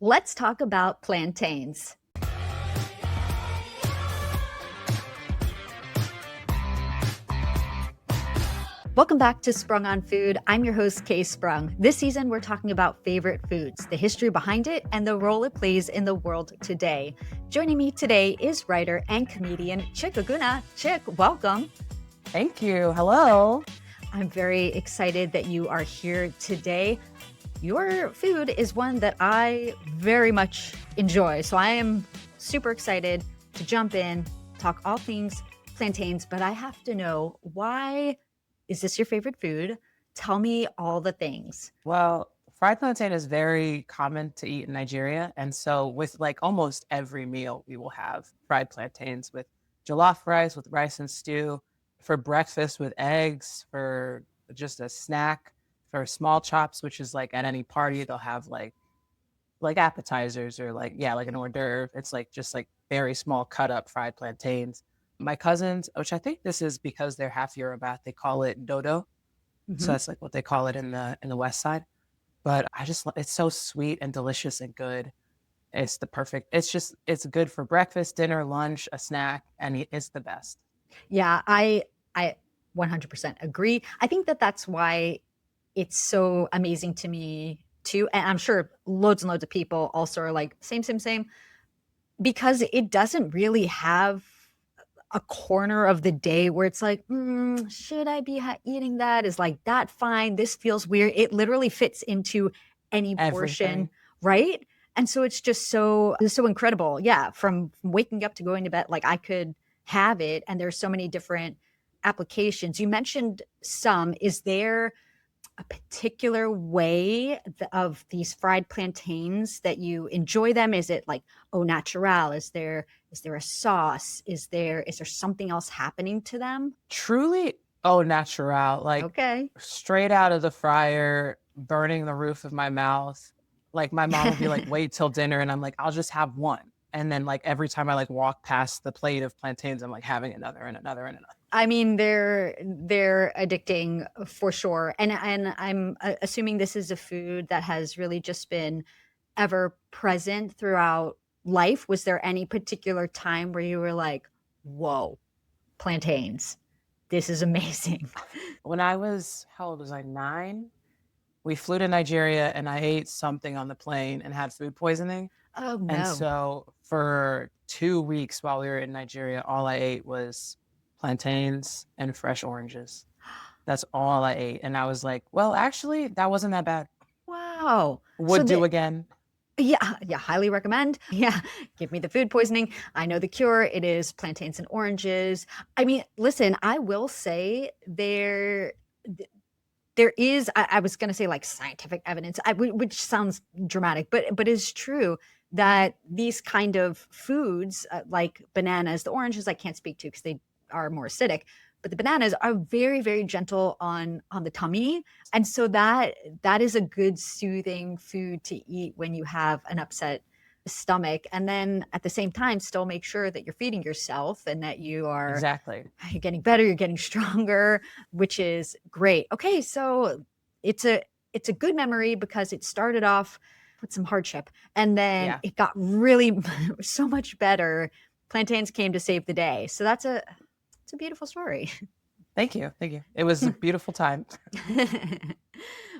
Let's talk about plantains. Welcome back to Sprung On Food. I'm your host, Kae Sprung. This season, we're talking about favorite foods, the history behind it, and the role it plays in the world today. Joining me today is writer and comedian Chik Agwuna. Chik, welcome. Thank you. Hello. I'm very excited that you are here today. Your food is one that I very much enjoy, so I am super excited to jump in, talk all things plantains, but I have to know, why is this your favorite food? Tell me all the things. Well, fried plantain is very common to eat in Nigeria. And so with like almost every meal, we will have fried plantains with jollof rice, with rice and stew, for breakfast with eggs, for just a snack, for small chops, which is like at any party, they'll have like appetizers or like an hors d'oeuvre. It's like just like very small cut up fried plantains. My cousins, which I think this is because they're half Yoruba, they call it dodo. So that's like what they call it in the West Side. But it's so sweet and delicious and good. It's the perfect. It's good for breakfast, dinner, lunch, a snack, and it's the best. Yeah, I 100% agree. I think that that's why it's so amazing to me too. And I'm sure loads and loads of people also are like, same, because it doesn't really have a corner of the day where it's like, should I be eating that? Is like that fine? This feels weird. It literally fits into any portion, Everything. right? And so it's so incredible. Yeah, from waking up to going to bed, like I could have it, and there's so many different applications. You mentioned some. Is there a particular way of these fried plantains that you enjoy them? Is it like au natural? Is there a sauce? Is there something else happening to them? Truly au natural, like Okay. straight out of the fryer, burning the roof of my mouth. Like my mom would be like, wait till dinner. And I'm like, I'll just have one. And then like every time I like walk past the plate of plantains, I'm like having another and another and another. I mean, they're addicting for sure. And I'm assuming this is a food that has really just been ever present throughout life. Was there any particular time where you were like, whoa, plantains, this is amazing? When I was, how old was I? 9. We flew to Nigeria and I ate something on the plane and had food poisoning. Oh And no. so for 2 weeks while we were in Nigeria, all I ate was plantains and fresh oranges. That's all I ate. And I was like, well, actually, that wasn't that bad. Wow. Would do again. Yeah, highly recommend. Yeah, give me the food poisoning. I know the cure. It is plantains and oranges. I mean, listen, I will say there is, I was going to say like scientific evidence, which sounds dramatic, but it's true that these kind of foods, like bananas, the oranges I can't speak to because they are more acidic, but the bananas are very, very gentle on the tummy. And so that is a good soothing food to eat when you have an upset stomach. And then at the same time, still make sure that you're feeding yourself and that you're getting better, you're getting stronger, which is great. Okay, so it's a good memory because it started off with some hardship and then it got really so much better. Plantains came to save the day. So it's a beautiful story. Thank you. It was a beautiful time.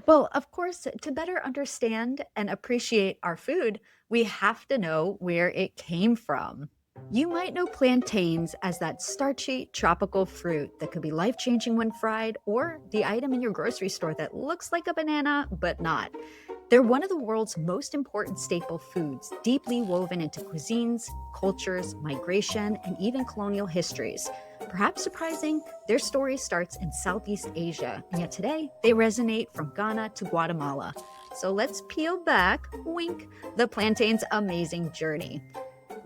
Well, of course, to better understand and appreciate our food, we have to know where it came from. You might know plantains as that starchy tropical fruit that could be life-changing when fried, or the item in your grocery store that looks like a banana but not. They're one of the world's most important staple foods, deeply woven into cuisines, cultures, migration, and even colonial histories. Perhaps surprising, their story starts in Southeast Asia, and yet today they resonate from Ghana to Guatemala. So let's peel back, wink, the plantain's amazing journey.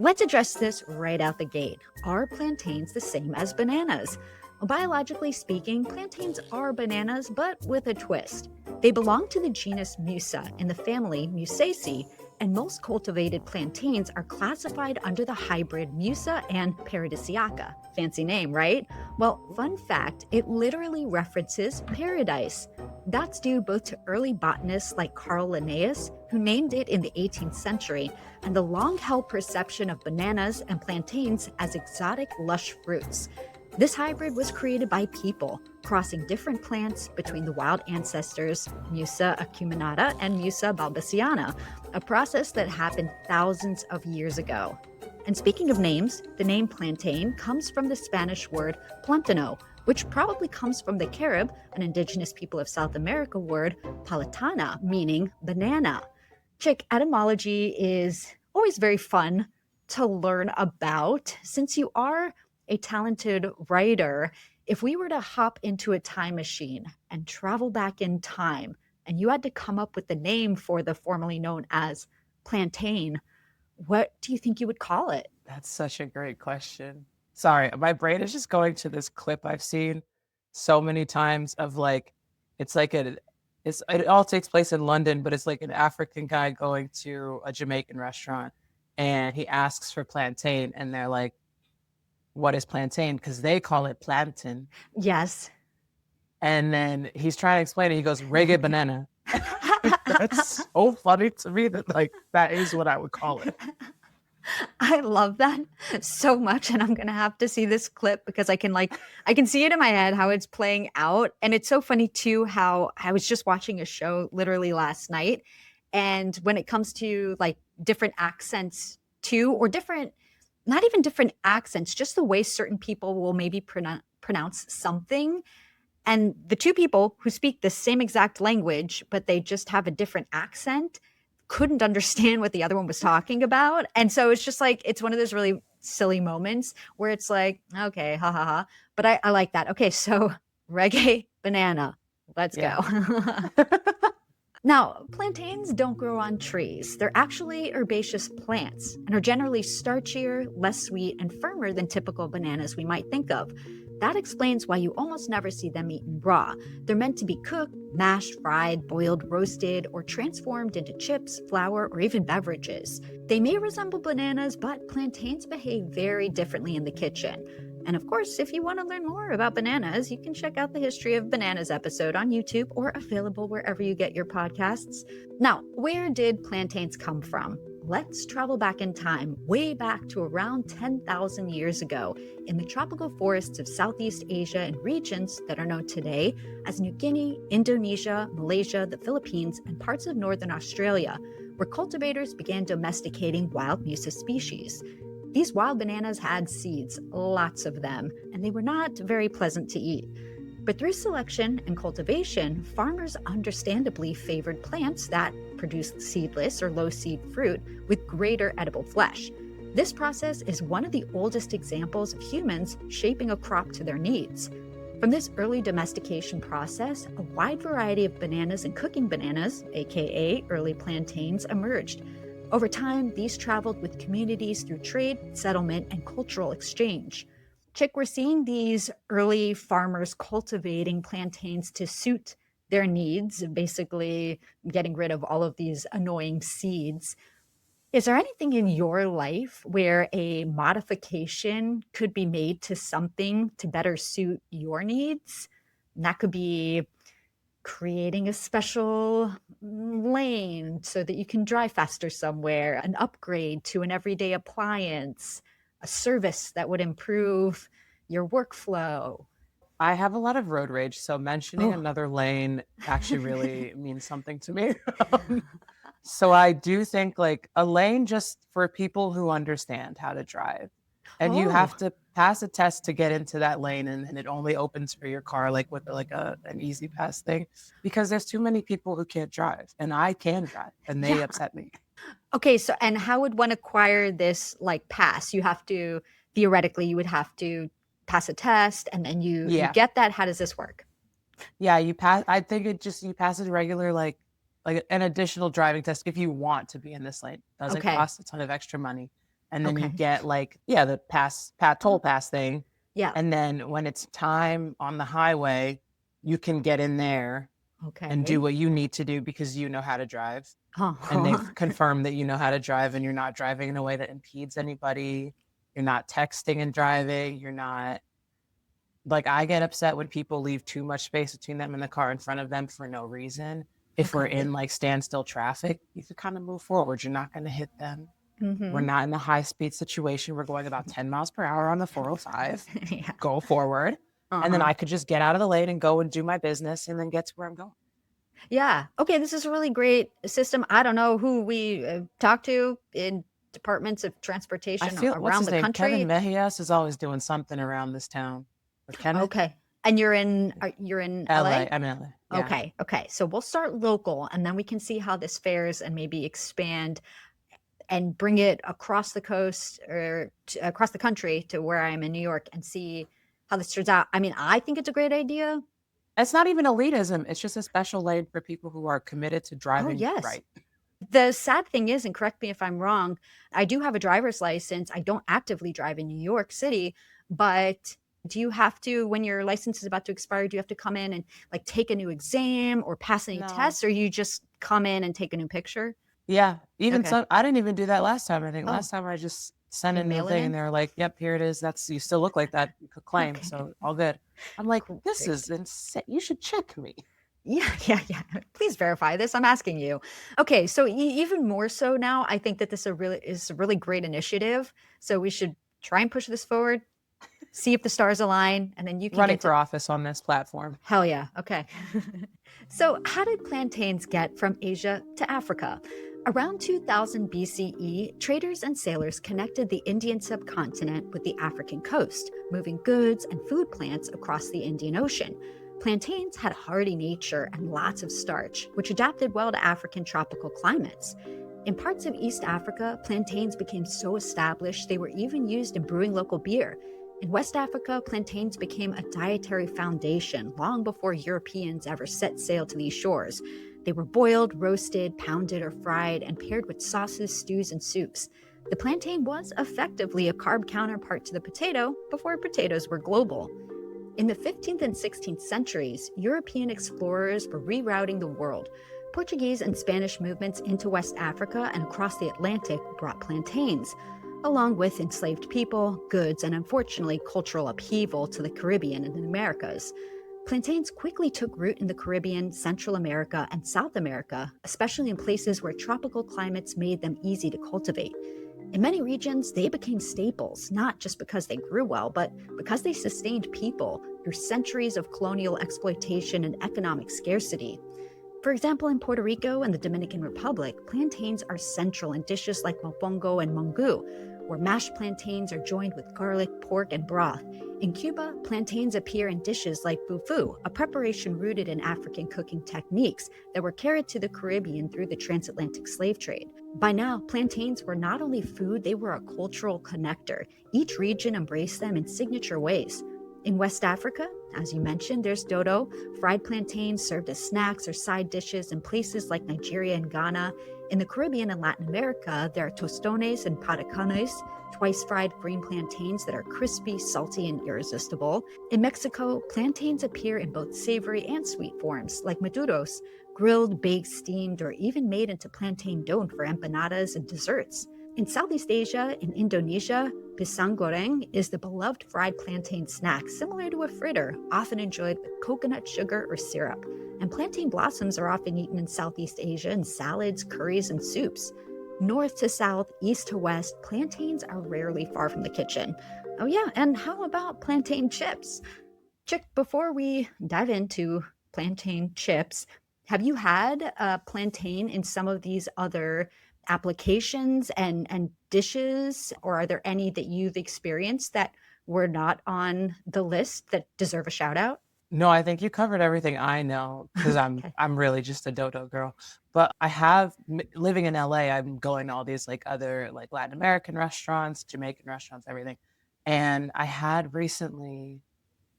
Let's address this right out the gate. Are plantains the same as bananas? Well, biologically speaking, plantains are bananas, but with a twist. They belong to the genus Musa in the family Musaceae, And most cultivated plantains are classified under the hybrid Musa and Paradisiaca. Fancy name, right? Well, fun fact, it literally references paradise. That's due both to early botanists like Carl Linnaeus, who named it in the 18th century, and the long-held perception of bananas and plantains as exotic, lush fruits. This hybrid was created by people, crossing different plants between the wild ancestors Musa acuminata and Musa balbisiana, a process that happened thousands of years ago. And speaking of names, the name plantain comes from the Spanish word plantano, which probably comes from the Carib, an indigenous people of South America word, palatana, meaning banana. Chik, etymology is always very fun to learn about. Since you are a talented writer, if we were to hop into a time machine and travel back in time, and you had to come up with the name for the formerly known as plantain, what do you think you would call it? That's such a great question. Sorry, my brain is just going to this clip I've seen so many times of like, it's like it all takes place in London, but it's like an African guy going to a Jamaican restaurant and he asks for plantain and they're like, what is plantain? Because they call it plantain. Yes. And then he's trying to explain it. He goes, reggae banana. That's so funny to me that like that is what I would call it. I love that so much, and I'm gonna have to see this clip because I can see it in my head how it's playing out. And it's so funny too how I was just watching a show literally last night, and when it comes to like different accents too, or different, not even different accents, just the way certain people will maybe pronounce something. And the two people who speak the same exact language, but they just have a different accent, couldn't understand what the other one was talking about. And so it's just like, it's one of those really silly moments where it's like, okay, ha ha ha. But I like that. Okay, so reggae banana. Let's Yeah. go. Now, plantains don't grow on trees. They're actually herbaceous plants and are generally starchier, less sweet, and firmer than typical bananas we might think of. That explains why you almost never see them eaten raw. They're meant to be cooked, mashed, fried, boiled, roasted, or transformed into chips, flour, or even beverages. They may resemble bananas, but plantains behave very differently in the kitchen. And of course, if you want to learn more about bananas, you can check out the History of Bananas episode on YouTube or available wherever you get your podcasts. Now, where did plantains come from? Let's travel back in time, way back to around 10,000 years ago, in the tropical forests of Southeast Asia and regions that are known today as New Guinea, Indonesia, Malaysia, the Philippines, and parts of northern Australia, where cultivators began domesticating wild Musa species. These wild bananas had seeds, lots of them, and they were not very pleasant to eat. But through selection and cultivation, farmers understandably favored plants that produced seedless or low seed fruit with greater edible flesh. This process is one of the oldest examples of humans shaping a crop to their needs. From this early domestication process, a wide variety of bananas and cooking bananas, aka early plantains, emerged. Over time, these traveled with communities through trade, settlement, and cultural exchange. Chick, we're seeing these early farmers cultivating plantains to suit their needs, basically getting rid of all of these annoying seeds. Is there anything in your life where a modification could be made to something to better suit your needs? And that could be creating a special lane so that you can drive faster somewhere, an upgrade to an everyday appliance, a service that would improve your workflow. I have a lot of road rage, so mentioning Oh. another lane actually really means something to me. So I do think like a lane just for people who understand how to drive. And you Oh, have to pass a test to get into that lane and then it only opens for your car like with like an easy pass thing because there's too many people who can't drive and I can drive and they yeah. upset me. Okay, so and how would one acquire this like pass? You have to theoretically you would have to pass a test and then you Yeah. get that. How does this work? Yeah, you pass I think it just you pass a regular like an additional driving test if you want to be in this lane. Doesn't Okay. cost a ton of extra money. And then you Okay. get like, yeah, the toll Oh, pass thing. yeah. And then when it's time on the highway, you can get in there and do Okay. what you need to do because you know how to drive. and they've Oh, confirmed that you know how to drive and you're not driving in a way that impedes anybody. You're not texting and driving. You're not like, I get upset when people leave too much space between them and the car in front of them for no reason. If we're okay. in like standstill traffic, you could kind of move forward. You're not going to hit them. We're Mm-hmm. not in a high speed situation. We're going about 10 miles per hour on the 405. Yeah. Go forward. And then Uh-huh. I could just get out of the lane and go and do my business and then get to where I'm going. Yeah. Okay, this is a really great system. I don't know who we talk to in departments of I transportation feel, what's around his the name? Kevin country. Mejias is always doing something around this town. Or Kenneth? Okay. And you're in LA. LA? I'm in LA. Yeah. Okay. Okay. So we'll start local and then we can see how this fares and maybe expand and bring it across the coast or across the country to where I am in New York and see how this turns out. I mean, I think it's a great idea. It's not even elitism. It's just a special lane for people who are committed to Oh, driving yes. right. The sad thing is, and correct me if I'm wrong, I do have a driver's license. I don't actively drive in New York City, but do you have to, when your license is about to expire, do you have to come in and like take a new exam or pass any No. tests, or you just come in and take a new picture? Yeah. Even Okay. so, I didn't even do that last time. I think Oh, last time I just sent you in the mail it thing and in? they were like, yep, here it is. That's, you still look like that. You could claim. Okay. So all good. I'm like, this Great. is insane. You should check me. Yeah, yeah, yeah. Please verify this. I'm asking you. Okay, so even more so now, I think that this is a really great initiative. So we should try and push this forward, see if the stars align, and then you can Running get to for office on this platform. hell yeah. Okay. So, how did plantains get from Asia to Africa? Around 2000 BCE, traders and sailors connected the Indian subcontinent with the African coast, moving goods and food plants across the Indian Ocean. Plantains had hardy nature and lots of starch, which adapted well to African tropical climates. In parts of East Africa, plantains became so established they were even used in brewing local beer. In West Africa, plantains became a dietary foundation long before Europeans ever set sail to these shores. They were boiled, roasted, pounded, or fried, and paired with sauces, stews, and soups. The plantain was effectively a carb counterpart to the potato before potatoes were global. In the 15th and 16th centuries, European explorers were rerouting the world. Portuguese and Spanish movements into West Africa and across the Atlantic brought plantains, along with enslaved people, goods, and unfortunately cultural upheaval to the Caribbean and the Americas. Plantains quickly took root in the Caribbean, Central America, and South America, especially in places where tropical climates made them easy to cultivate. In many regions, they became staples, not just because they grew well, but because they sustained people through centuries of colonial exploitation and economic scarcity. For example, in Puerto Rico and the Dominican Republic, plantains are central in dishes like Mofongo and Mangu, where mashed plantains are joined with garlic, pork, and broth. In Cuba, plantains appear in dishes like Fufu, a preparation rooted in African cooking techniques that were carried to the Caribbean through the transatlantic slave trade. By now, plantains were not only food, they were a cultural connector. Each region embraced them in signature ways. In West Africa, as you mentioned, there's dodo, fried plantains served as snacks or side dishes in places like Nigeria and Ghana. In the Caribbean and Latin America, there are tostones and patacones, twice fried green plantains that are crispy, salty, and irresistible. In Mexico, plantains appear in both savory and sweet forms, like maduros, grilled, baked, steamed, or even made into plantain dough for empanadas and desserts. In Southeast Asia, in Indonesia, Pisang Goreng is the beloved fried plantain snack similar to a fritter, often enjoyed with coconut sugar or syrup. And plantain blossoms are often eaten in Southeast Asia in salads, curries, and soups. North to south, east to west, plantains are rarely far from the kitchen. Oh, yeah, and how about plantain chips? Chick, before we dive into plantain chips, have you had a plantain in some of these other applications and dishes, or are there any that you've experienced that were not on the list that deserve a shout out? No, I think you covered everything I know because I'm Okay. I'm really just a dodo girl. But I have living in LA, I'm going to all these like other like Latin American restaurants, Jamaican restaurants, everything. And I had recently,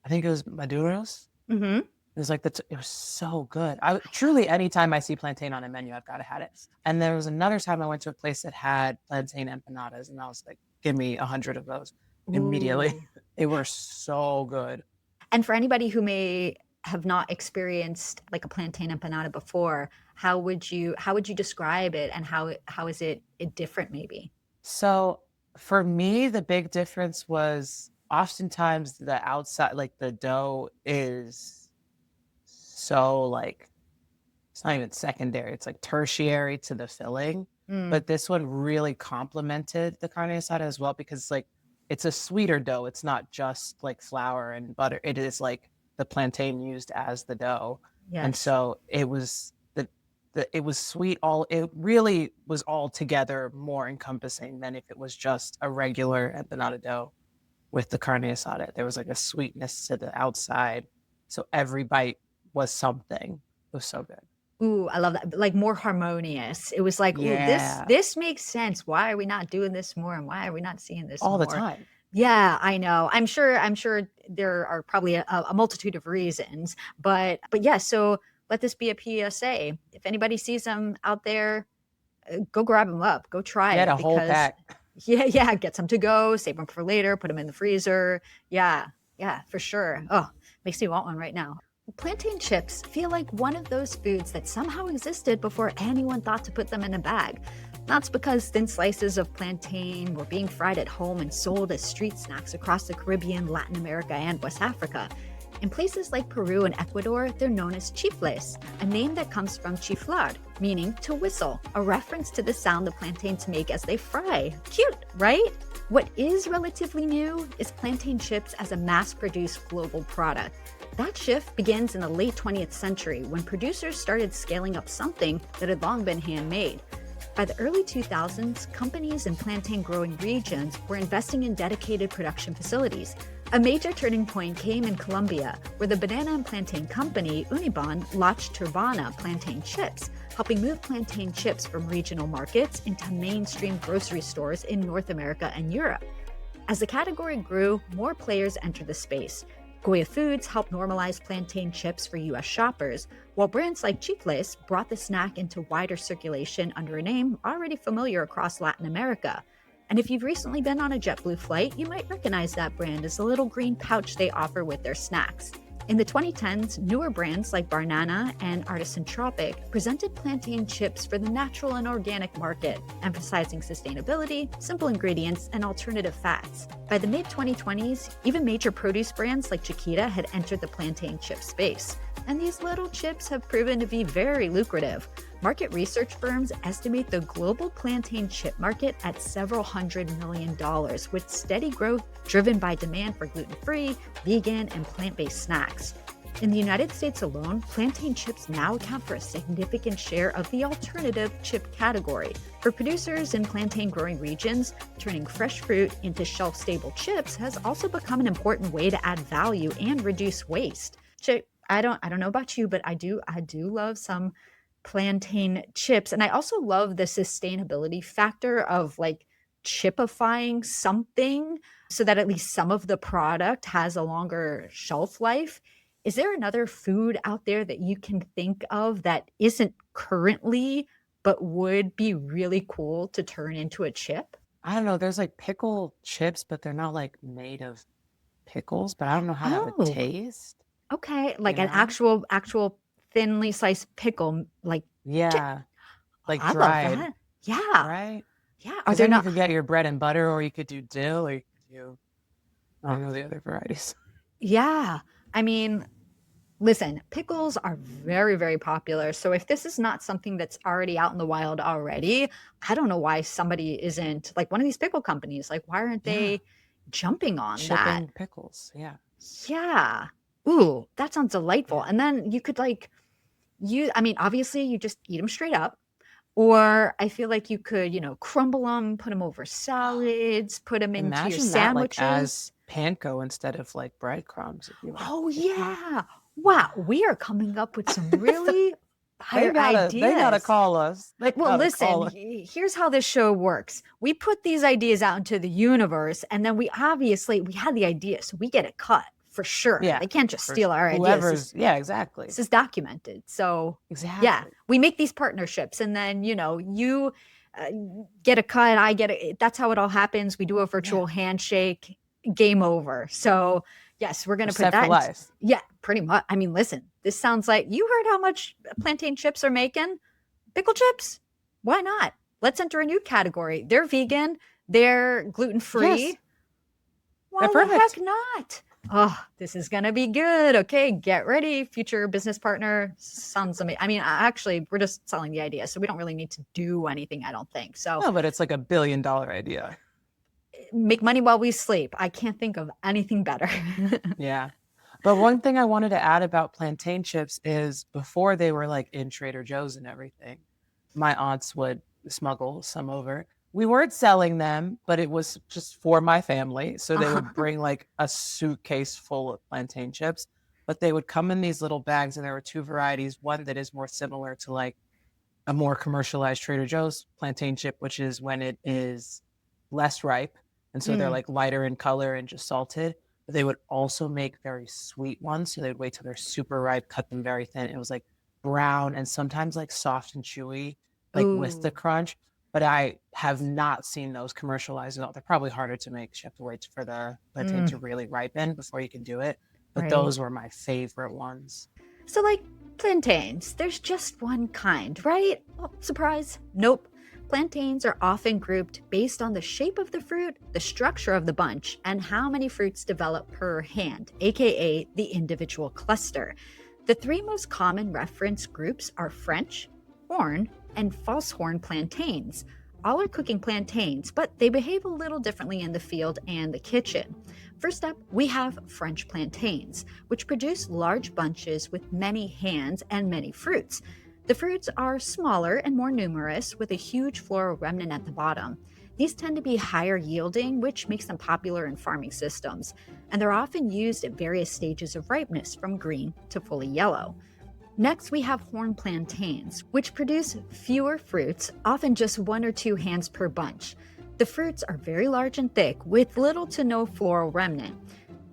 I think it was Maduros. Mm-hmm. It was like it was so good. I truly anytime I see plantain on a menu, I've got to have it. And there was another time I went to a place that had plantain empanadas, and I was like, give me 100 of those immediately. Ooh. They were so good. And for anybody who may have not experienced like a plantain empanada before, how would you describe it, and how is it different maybe? So for me, the big difference was oftentimes the outside, like the dough is so like it's not even secondary, it's like tertiary to the filling. Mm, But this one really complemented the carne asada as well because like it's a sweeter dough. It's not just like flour and butter. It is like the plantain used as the dough. And yes. so it was sweet all it really was all together more encompassing than if it was just a regular empanada dough with the carne asada. There was like a sweetness to the outside. So every bite was something. It was so good. Ooh, I love that. Like more harmonious. It was like, ooh, this Yeah, this makes sense. Why are we not doing this more, and why are we not seeing this all the more? time. Yeah, I know. I'm sure there are probably a multitude of reasons, but yeah, so let this be a PSA. If anybody sees them out there, go grab them up, go try Get it, a whole because pack. yeah, yeah, get some to go, save them for later, put them in the freezer. Yeah, yeah, for sure. Oh, makes me want one right now. Plantain chips feel like one of those foods that somehow existed before anyone thought to put them in a bag. That's because thin slices of plantain were being fried at home and sold as street snacks across the Caribbean, Latin America, and West Africa. In places like Peru and Ecuador, they're known as chifles, a name that comes from chiflar, meaning to whistle, a reference to the sound the plantains make as they fry. Cute, right? What is relatively new is plantain chips as a mass-produced global product. That shift begins in the late 20th century when producers started scaling up something that had long been handmade. By the early 2000s, companies in plantain growing regions were investing in dedicated production facilities. A major turning point came in Colombia, where the banana and plantain company Uniban launched Turbana plantain chips, helping move plantain chips from regional markets into mainstream grocery stores in North America and Europe. As the category grew, more players entered the space. Goya Foods helped normalize plantain chips for US shoppers, while brands like Chicles brought the snack into wider circulation under a name already familiar across Latin America. And if you've recently been on a JetBlue flight, you might recognize that brand as the little green pouch they offer with their snacks. In the 2010s, newer brands like Barnana and Artisan Tropic presented plantain chips for the natural and organic market, emphasizing sustainability, simple ingredients, and alternative fats. By the mid-2020s, even major produce brands like Chiquita had entered the plantain chip space. And these little chips have proven to be very lucrative. Market research firms estimate the global plantain chip market at several $100 million, with steady growth driven by demand for gluten-free, vegan, and plant-based snacks. In the United States alone, plantain chips now account for a significant share of the alternative chip category. For producers in plantain-growing regions, turning fresh fruit into shelf-stable chips has also become an important way to add value and reduce waste. I don't know about you, but I do love some plantain chips. And I also love the sustainability factor of like chipifying something so that at least some of the product has a longer shelf life. Is there another food out there that you can think of that isn't currently, but would be really cool to turn into a chip? I don't know. There's like pickle chips, but they're not like made of pickles, but I don't know how that would Oh, taste, okay. you Like an know? actual thinly sliced pickle, like j- Yeah, like I love dried, that. Yeah. right? Yeah. Are Because there then you not? could get your bread and butter, or you could do dill, or you could do, I don't know the other varieties. Yeah. I mean, listen, pickles are very, very popular. So if this is not something that's already out in the wild already, I don't know why somebody isn't like one of these pickle companies. Like, why aren't Yeah, they jumping on that? shipping pickles. Yeah. Yeah. Ooh, that sounds delightful. Yeah. And then you could like I mean, obviously you just eat them straight up. Or I feel like you could, crumble them, put them over salads, put them into your Imagine that like sandwiches. as panko instead of like breadcrumbs if you like. Oh, yeah. Wow, we are coming up with some really They fire gotta ideas. call us. They Well, gotta listen, call us. here's how this show works. We put these ideas out into the universe, and then we had the idea, so we get it cut for sure. Yeah, They can't just for steal our ideas. whoever's yeah, exactly. This is documented. So, yeah, Exactly. we make these partnerships, and then, you uh, get a cut, I get it. That's how it all happens. We do a Yeah. virtual handshake, game over. So, Yes, we're going They're to put set for that into, life. yeah, pretty much. I mean, listen, this sounds like you heard how much plantain chips are making. Pickle chips? Why not? Let's enter a new category. They're vegan, they're gluten Yes, free. they're Why the heck perfect. not? Oh, this is going to be good. Okay, get ready, future business partner. Sounds amazing. I mean, actually, we're just selling the idea, so we don't really need to do anything, I don't think. So No, but it's like $1 billion idea. make money while we sleep. I can't think of anything better. Yeah. But one thing I wanted to add about plantain chips is before they were like in Trader Joe's and everything, my aunts would smuggle some over. We weren't selling them, but it was just for my family. So they would bring like a suitcase full of plantain chips, but they would come in these little bags and there were two varieties. One that is more similar to like a more commercialized Trader Joe's plantain chip, which is when it is less ripe. And so they're Mm. like lighter in color and just salted. But they would also make very sweet ones. So they'd wait till they're super ripe, cut them very thin. It was like brown and sometimes like soft and chewy, like with the Ooh, crunch. But I have not seen those commercialized at all. They're probably harder to make. You have to wait for the plantain mm, to really ripen before you can do it. But right. those were my favorite ones. So, like plantains, there's just one kind, right? Oh, surprise. Nope. Plantains are often grouped based on the shape of the fruit, the structure of the bunch, and how many fruits develop per hand, aka the individual cluster. The three most common reference groups are French, horn, and false horn plantains. All are cooking plantains, but they behave a little differently in the field and the kitchen. First up, we have French plantains, which produce large bunches with many hands and many fruits. The fruits are smaller and more numerous, with a huge floral remnant at the bottom. These tend to be higher yielding, which makes them popular in farming systems, and they're often used at various stages of ripeness, from green to fully yellow. Next, we have horn plantains, which produce fewer fruits, often just one or two hands per bunch. The fruits are very large and thick, with little to no floral remnant.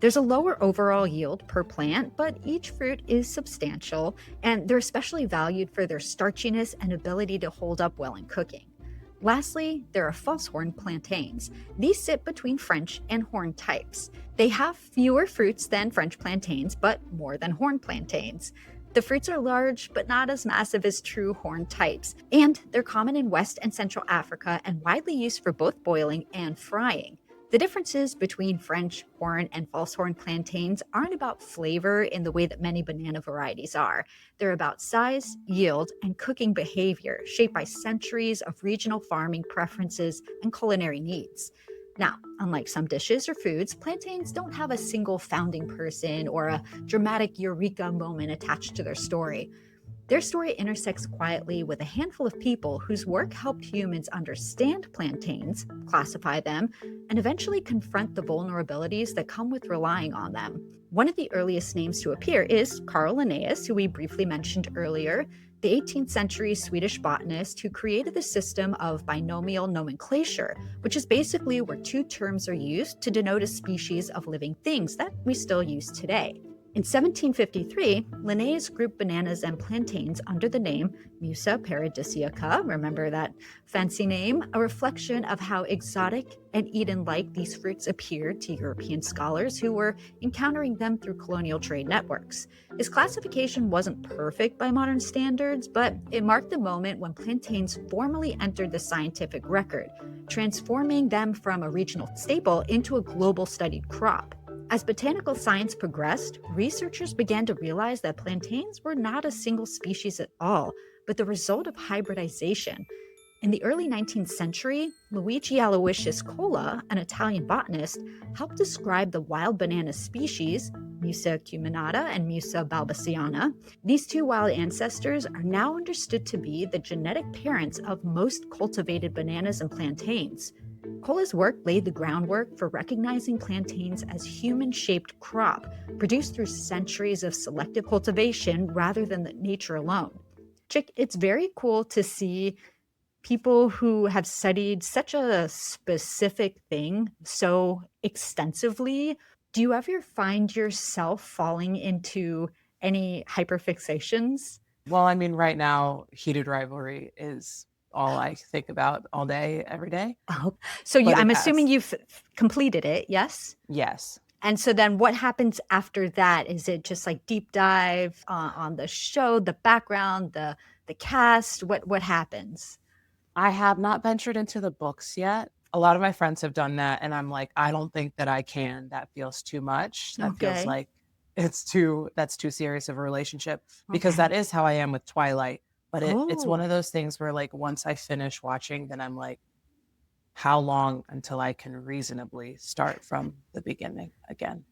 There's a lower overall yield per plant, but each fruit is substantial, and they're especially valued for their starchiness and ability to hold up well in cooking. Lastly, there are false horn plantains. These sit between French and horn types. They have fewer fruits than French plantains, but more than horn plantains. The fruits are large, but not as massive as true horn types, and they're common in West and Central Africa and widely used for both boiling and frying. The differences between French horn and false horn plantains aren't about flavor in the way that many banana varieties are. They're about size, yield, and cooking behavior, shaped by centuries of regional farming preferences and culinary needs. Now, unlike some dishes or foods, plantains don't have a single founding person or a dramatic eureka moment attached to their story. Their story intersects quietly with a handful of people whose work helped humans understand plantains, classify them, and eventually confront the vulnerabilities that come with relying on them. One of the earliest names to appear is Carl Linnaeus, who we briefly mentioned earlier, the 18th century Swedish botanist who created the system of binomial nomenclature, which is basically where two terms are used to denote a species of living things that we still use today. In 1753, Linnaeus grouped bananas and plantains under the name Musa paradisiaca, remember that fancy name, a reflection of how exotic and Eden-like these fruits appeared to European scholars who were encountering them through colonial trade networks. His classification wasn't perfect by modern standards, but it marked the moment when plantains formally entered the scientific record, transforming them from a regional staple into a global studied crop. As botanical science progressed, researchers began to realize that plantains were not a single species at all, but the result of hybridization. In the early 19th century, Luigi Aloysius Cola, an Italian botanist, helped describe the wild banana species, Musa acuminata and Musa balbasiana. These two wild ancestors are now understood to be the genetic parents of most cultivated bananas and plantains. Cola's work laid the groundwork for recognizing plantains as human-shaped crop, produced through centuries of selective cultivation rather than nature alone. Chick, it's very cool to see people who have studied such a specific thing so extensively. Do you ever find yourself falling into any hyperfixations? Well, I mean, right now, heated rivalry is all I think about all day, every day. Oh, so But I'm it assuming has. you've completed it, yes? Yes. And so then what happens after that? Is it just like deep dive on the show, the background, the cast? What happens? I have not ventured into the books yet. A lot of my friends have done that, and I'm like, I don't think that I can. That feels too much. That feels Okay. like that's too serious of a relationship, because that Okay. is how I am with Twilight. But it's one Oh. of those things where like once I finish watching, then I'm like, how long until I can reasonably start from the beginning again?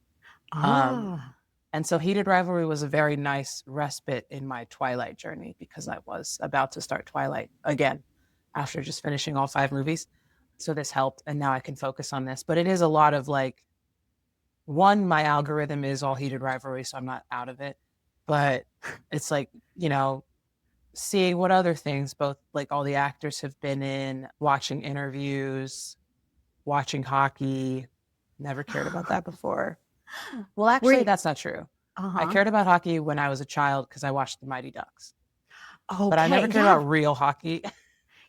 Um, Ah. and so Heated Rivalry was a very nice respite in my Twilight journey, because I was about to start Twilight again after just finishing all 5 movies. So this helped. And now I can focus on this. But it is a lot of like, one, my algorithm is all Heated Rivalry, so I'm not out of it. But it's like, seeing what other things both like all the actors have been in, watching interviews, watching hockey. Never cared about that before. Well, Were actually, you, that's not true. I uh-huh. cared about hockey when I was a child because I watched the Mighty Ducks, but I Okay. never cared Yeah. about real hockey.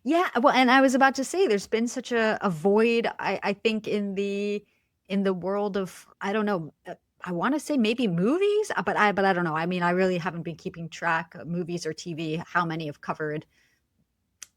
Yeah. Well, and I was about to say there's been such a void, I think, in the world of, I don't know, I want to say maybe movies, but I don't know. I mean, I really haven't been keeping track of movies or TV, how many have covered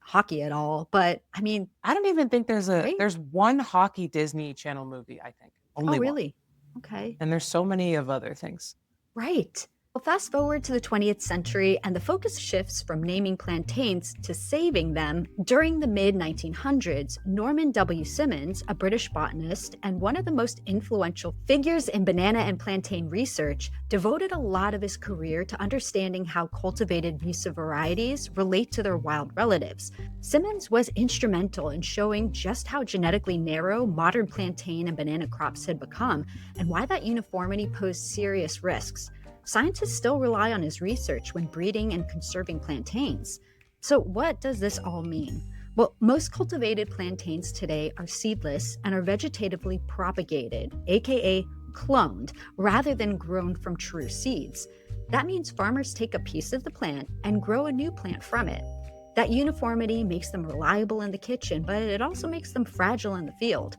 hockey at all. But I mean, I don't even think right? there's one hockey Disney Channel movie, I think. Oh, Only one. really? Okay. And there's so many of other things. Right. Well, fast forward to the 20th century, and the focus shifts from naming plantains to saving them. During the mid 1900s, Norman W. Simmons, a British botanist and one of the most influential figures in banana and plantain research, devoted a lot of his career to understanding how cultivated Musa varieties relate to their wild relatives. Simmons was instrumental in showing just how genetically narrow modern plantain and banana crops had become, and why that uniformity posed serious risks. Scientists still rely on his research when breeding and conserving plantains. So, what does this all mean? Well, most cultivated plantains today are seedless and are vegetatively propagated, aka cloned, rather than grown from true seeds. That means farmers take a piece of the plant and grow a new plant from it. That uniformity makes them reliable in the kitchen, but it also makes them fragile in the field.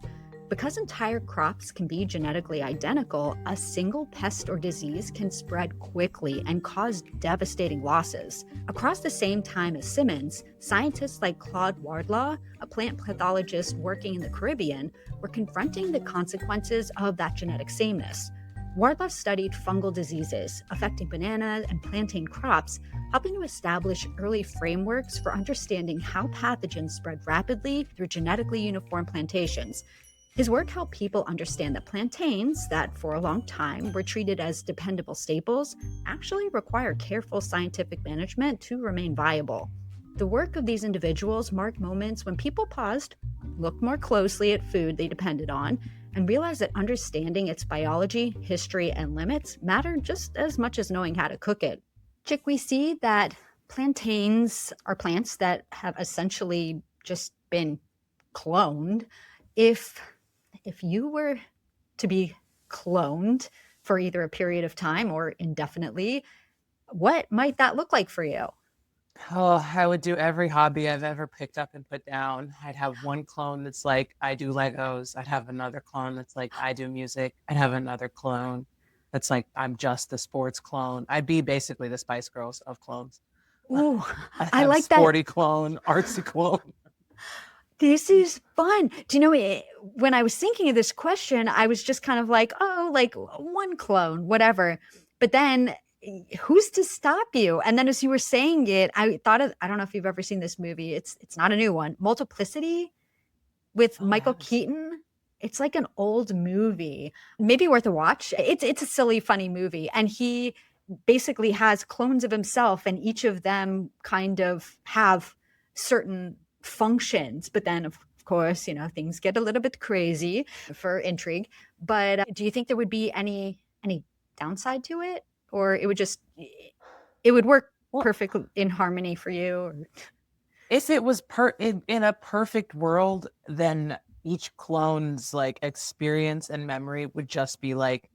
Because entire crops can be genetically identical, a single pest or disease can spread quickly and cause devastating losses. Across the same time as Simmons, scientists like Claude Wardlaw, a plant pathologist working in the Caribbean, were confronting the consequences of that genetic sameness. Wardlaw studied fungal diseases affecting banana and plantain crops, helping to establish early frameworks for understanding how pathogens spread rapidly through genetically uniform plantations. His work helped people understand that plantains, that for a long time were treated as dependable staples, actually require careful scientific management to remain viable. The work of these individuals marked moments when people paused, looked more closely at food they depended on, and realized that understanding its biology, history, and limits mattered just as much as knowing how to cook it. Chick, we see that plantains are plants that have essentially just been cloned. If if you were to be cloned for either a period of time or indefinitely, what might that look like for you? Oh, I would do every hobby I've ever picked up and put down. I'd have one clone that's like, I do Legos. I'd have another clone that's like, I do music. I'd have another clone that's like, I'm just the sports clone. I'd be basically the Spice Girls of clones. Ooh, I'd I have like that. sporty clone, artsy clone. This is fun. Do you know, when I was thinking of this question, I was just kind of like, oh, like one clone, whatever. But then who's to stop you? And then as you were saying it, I thought of, I don't know if you've ever seen this movie. It's not a new one. Multiplicity with Oh, I Michael haven't seen it. Keaton. It's like an old movie, maybe worth a watch. It's a silly, funny movie, and he basically has clones of himself, and each of them kind of have certain functions. But then, of course, things get a little bit crazy for intrigue. But do you think there would be any downside to it, or it would work Well, perfectly in harmony for you? Or... if it was in a perfect world, then each clone's like experience and memory would just be like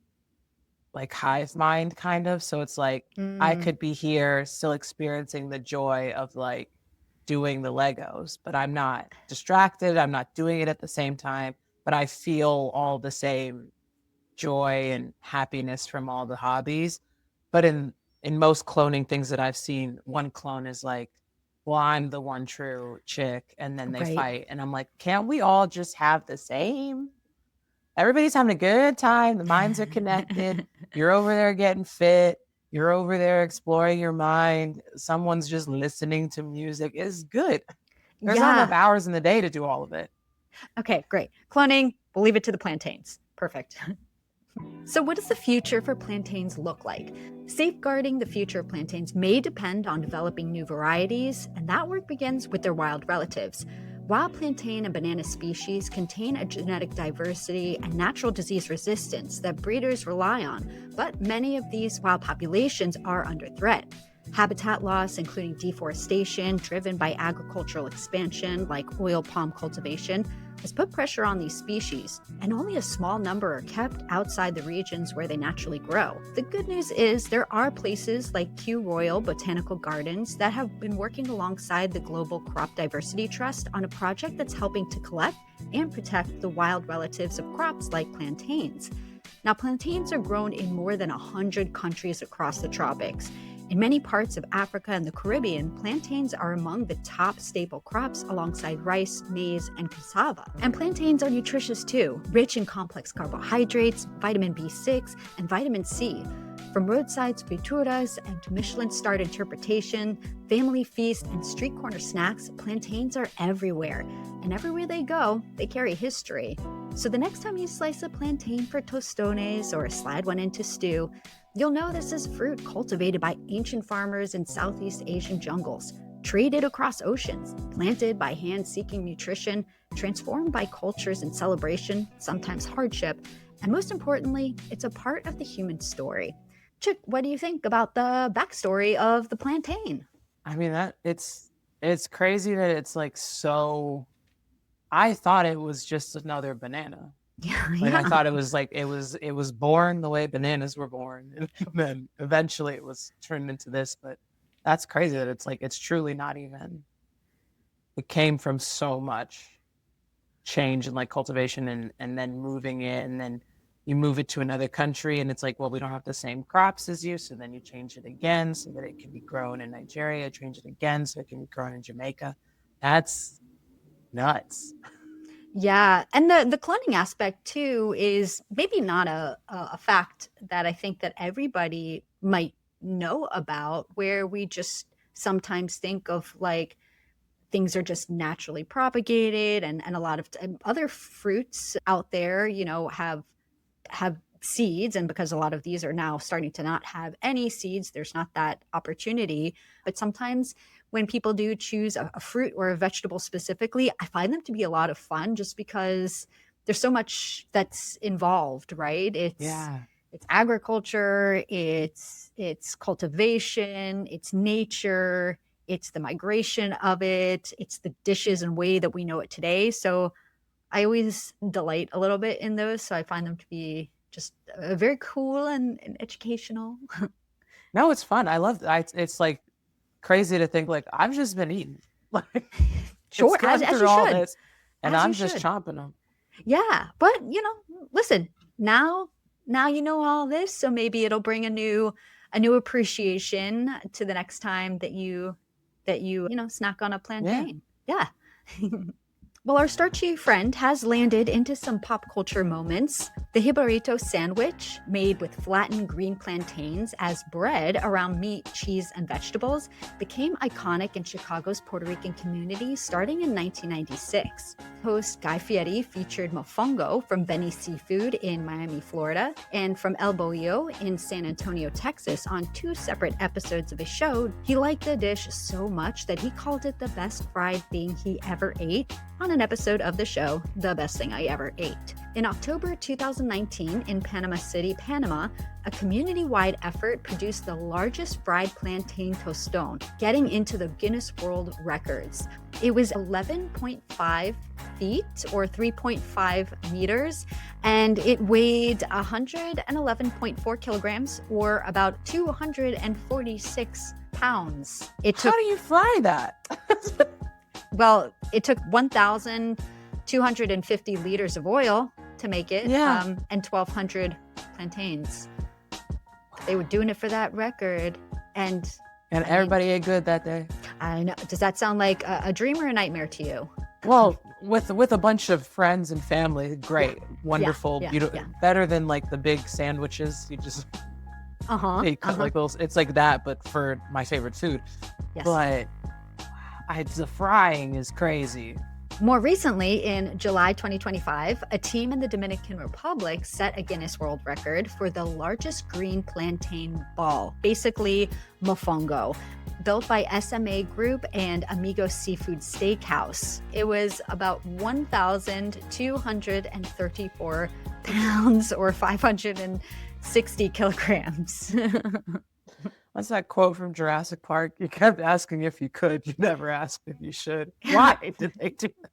hive mind kind of. So it's like I Mm, could be here still experiencing the joy of like doing the Legos, but I'm not distracted. I'm not doing it at the same time, but I feel all the same joy and happiness from all the hobbies. But in most cloning things that I've seen, one clone is like, well, I'm the one true chick, and then they Right. fight. And I'm like, can't we all just have the same? Everybody's having a good time. The minds are connected. You're over there getting fit. You're over there exploring your mind. Someone's just listening to music. It's good. There's not enough Yeah. hours in the day to do all of it. Okay, great. Cloning, we'll leave it to the plantains. Perfect. So, what does the future for plantains look like? Safeguarding the future of plantains may depend on developing new varieties, and that work begins with their wild relatives. Wild plantain and banana species contain a genetic diversity and natural disease resistance that breeders rely on, but many of these wild populations are under threat. Habitat loss, including deforestation driven by agricultural expansion like oil palm cultivation, has put pressure on these species, and only a small number are kept outside the regions where they naturally grow. The good news is there are places like Kew Royal Botanical Gardens that have been working alongside the Global Crop Diversity Trust on a project that's helping to collect and protect the wild relatives of crops like plantains. Now, plantains are grown in more than 100 countries across the tropics. In many parts of Africa and the Caribbean, plantains are among the top staple crops alongside rice, maize, and cassava. And plantains are nutritious too, rich in complex carbohydrates, vitamin B6, and vitamin C. From roadside frituras and to Michelin-starred interpretation, family feast, and street corner snacks, plantains are everywhere. And everywhere they go, they carry history. So the next time you slice a plantain for tostones or slide one into stew, you'll know this is fruit cultivated by ancient farmers in Southeast Asian jungles, traded across oceans, planted by hand seeking nutrition, transformed by cultures and celebration, sometimes hardship, and most importantly, it's a part of the human story. Chik, what do you think about the backstory of the plantain? I mean, that it's crazy that it's like so. I thought it was just another banana. Yeah, Like I yeah. thought it was like it was born the way bananas were born, and then eventually it was turned into this. But that's crazy that it's like it's truly not even. It came from so much change and like cultivation and then moving it, and then you move it to another country, and it's like, well, we don't have the same crops as you, so then you change it again so that it can be grown in Nigeria, change it again so it can be grown in Jamaica. That's nuts. Yeah, and the cloning aspect too is maybe not a fact that I think that everybody might know about, where we just sometimes think of like things are just naturally propagated, and a lot of other fruits out there, have seeds, and because a lot of these are now starting to not have any seeds, there's not that opportunity. But sometimes when people do choose a fruit or a vegetable specifically, I find them to be a lot of fun just because there's so much that's involved, right? Yeah. It's agriculture, it's cultivation, it's nature, it's the migration of it, it's the dishes and way that we know it today. So I always delight a little bit in those, so I find them to be just very cool and educational. No, it's fun. I love it's like crazy to think like I've just been eating. Like it's Sure, gone as through you all should, this and as you I'm just should. chomping them. Yeah, but listen, now you know all this, so maybe it'll bring a new appreciation to the next time that you snack on a Yeah. plantain. Yeah. Well, our starchy friend has landed into some pop culture moments. The Hibarito sandwich, made with flattened green plantains as bread around meat, cheese, and vegetables, became iconic in Chicago's Puerto Rican community starting in 1996. Host Guy Fieri featured Mofongo from Benny Seafood in Miami, Florida, and from El Bolillo in San Antonio, Texas on 2 separate episodes of his show. He liked the dish so much that he called it the best fried thing he ever ate on an episode of the show, The Best Thing I Ever Ate. In October 2019, in Panama City, Panama, a community-wide effort produced the largest fried plantain tostone, getting into the Guinness World Records. It was 11.5 feet or 3.5 meters, and it weighed 111.4 kilograms or about 246 pounds. How do you fry that? It took 1,250 liters of oil to make it, Yeah. and 1,200 plantains. They were doing it for that record. And everybody ate good that day. I know. Does that sound like a dream or a nightmare to you? Well, with a bunch of friends and family, great, wonderful, beautiful, better than like the big sandwiches. You just like those. It's like that, but for my favorite food. Yes. But the frying is crazy. More recently, in July 2025, a team in the Dominican Republic set a Guinness World Record for the largest green plantain ball, basically mofongo, built by SMA Group and Amigo Seafood Steakhouse. It was about 1,234 pounds or 560 kilograms. That's that quote from Jurassic Park. You kept asking if you could. You never asked if you should. Why did they do that?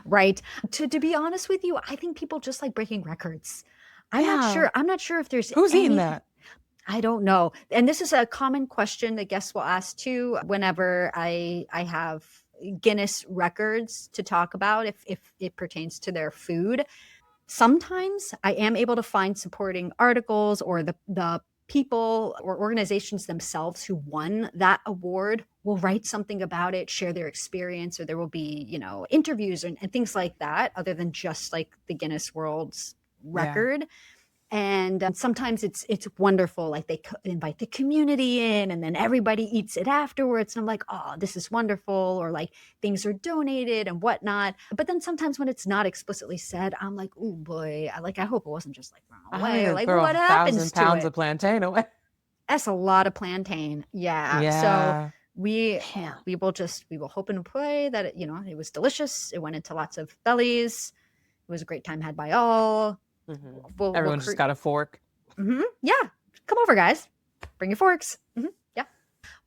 Right. To be honest with you, I think people just like breaking records. I'm not sure if there's who's eating that. I don't know. And this is a common question that guests will ask too whenever I have Guinness records to talk about if it pertains to their food. Sometimes I am able to find supporting articles or the people or organizations themselves who won that award will write something about it, share their experience, or there will be, interviews and things like that, other than just like the Guinness World's record. Yeah. And sometimes it's wonderful. Like they invite the community in and then everybody eats it afterwards. And I'm like, oh, this is wonderful. Or like things are donated and whatnot. But then sometimes when it's not explicitly said, I'm like, oh boy, I hope it wasn't just like thrown away. Like what happens to 1,000 pounds of plantain away? That's a lot of plantain. Yeah. So we will hope and pray that it was delicious. It went into lots of bellies. It was a great time had by all. Mm-hmm. Everyone just got a fork. Mm-hmm. Yeah. Come over, guys. Bring your forks. Mm-hmm. Yeah.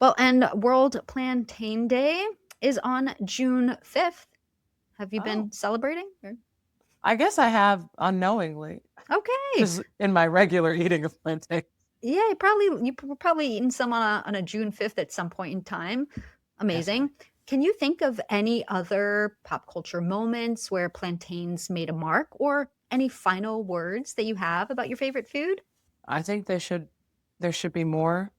Well, and World Plantain Day is on June 5th. Have you been celebrating? Or? I guess I have unknowingly. Okay. Just in my regular eating of plantain. Yeah, you probably eaten some on a June 5th at some point in time. Amazing. Definitely. Can you think of any other pop culture moments where plantains made a mark, or any final words that you have about your favorite food? I think there should be more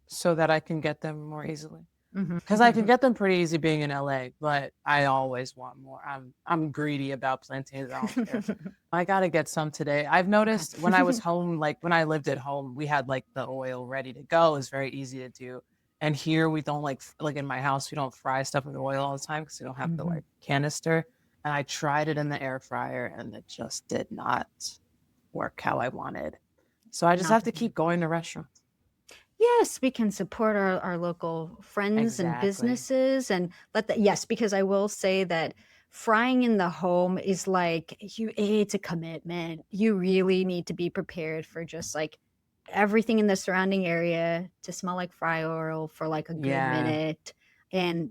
so that I can get them more easily. Because I can get them pretty easy being in LA, but I always want more. I'm greedy about plantains. I gotta get some today. I've noticed when I was home, like when I lived at home, we had like the oil ready to go. It was very easy to do. And here we don't like in my house, we don't fry stuff with oil all the time because we don't have the like canister. And I tried it in the air fryer and it just did not work how I wanted. So I just have to keep going to restaurants. Yes, we can support our local friends and businesses and because I will say that frying in the home is like it's a commitment. You really need to be prepared for just like everything in the surrounding area to smell like fry oil for like a good minute. And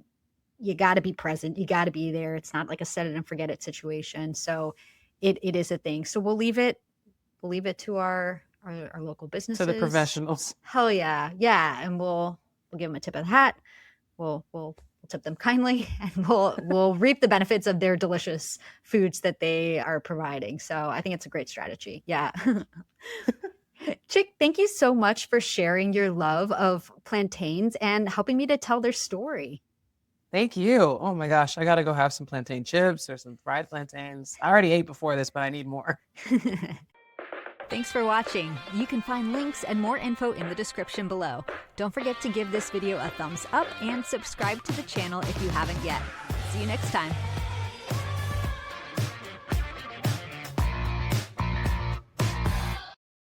you got to be present. You got to be there. It's not like a set it and forget it situation. So it is a thing. So we'll leave it to our local businesses. To the professionals. Hell yeah. Yeah. And we'll give them a tip of the hat. We'll tip them kindly and we'll reap the benefits of their delicious foods that they are providing. So I think it's a great strategy. Yeah. Chik, thank you so much for sharing your love of plantains and helping me to tell their story. Thank you. Oh my gosh, I got to go have some plantain chips or some fried plantains. I already ate before this, but I need more. Thanks for watching. You can find links and more info in the description below. Don't forget to give this video a thumbs up and subscribe to the channel if you haven't yet. See you next time.